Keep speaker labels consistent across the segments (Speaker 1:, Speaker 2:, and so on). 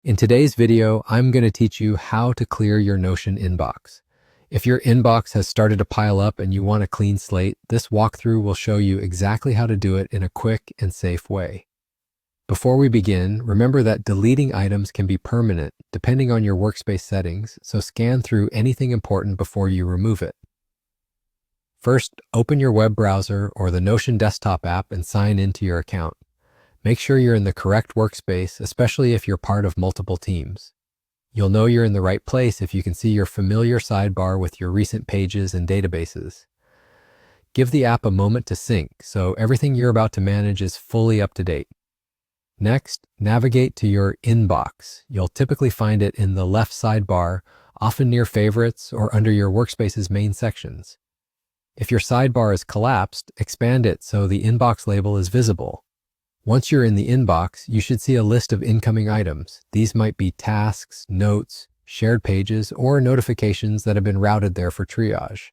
Speaker 1: In today's video, I'm going to teach you how to clear your Notion inbox. If your inbox has started to pile up and you want a clean slate, this walkthrough will show you exactly how to do it in a quick and safe way. Before we begin, remember that deleting items can be permanent depending on your workspace settings, so scan through anything important before you remove it. First, open your web browser or the Notion desktop app and sign into your account. Make sure you're in the correct workspace, especially if you're part of multiple teams. You'll know you're in the right place if you can see your familiar sidebar with your recent pages and databases. Give the app a moment to sync so everything you're about to manage is fully up to date. Next, navigate to your inbox. You'll typically find it in the left sidebar, often near favorites or under your workspace's main sections. If your sidebar is collapsed, expand it so the inbox label is visible. Once you're in the inbox, you should see a list of incoming items. These might be tasks, notes, shared pages, or notifications that have been routed there for triage.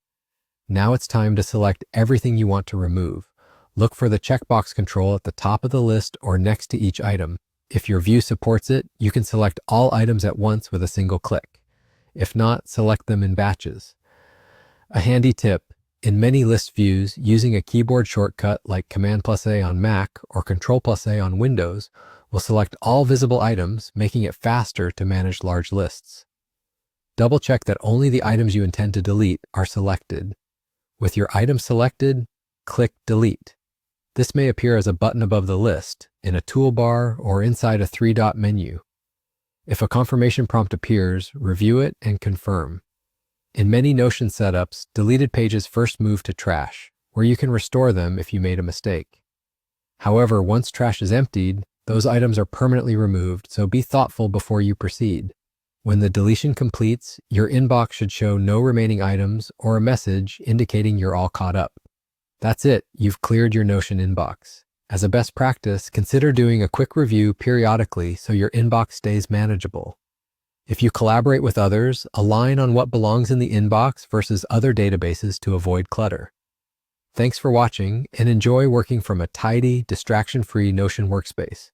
Speaker 1: Now it's time to select everything you want to remove. Look for the checkbox control at the top of the list or next to each item. If your view supports it, you can select all items at once with a single click. If not, select them in batches. A handy tip: in many list views, using a keyboard shortcut like Command+A on Mac or Control+A on Windows will select all visible items, making it faster to manage large lists. Double check that only the items you intend to delete are selected. With your item selected, click Delete. This may appear as a button above the list, in a toolbar, or inside a three-dot menu. If a confirmation prompt appears, review it and confirm. In many Notion setups, deleted pages first move to trash, where you can restore them if you made a mistake. However, once trash is emptied, those items are permanently removed, so be thoughtful before you proceed. When the deletion completes, your inbox should show no remaining items or a message indicating you're all caught up. That's it, you've cleared your Notion inbox. As a best practice, consider doing a quick review periodically so your inbox stays manageable. If you collaborate with others, align on what belongs in the inbox versus other databases to avoid clutter. Thanks for watching, and enjoy working from a tidy, distraction-free Notion workspace.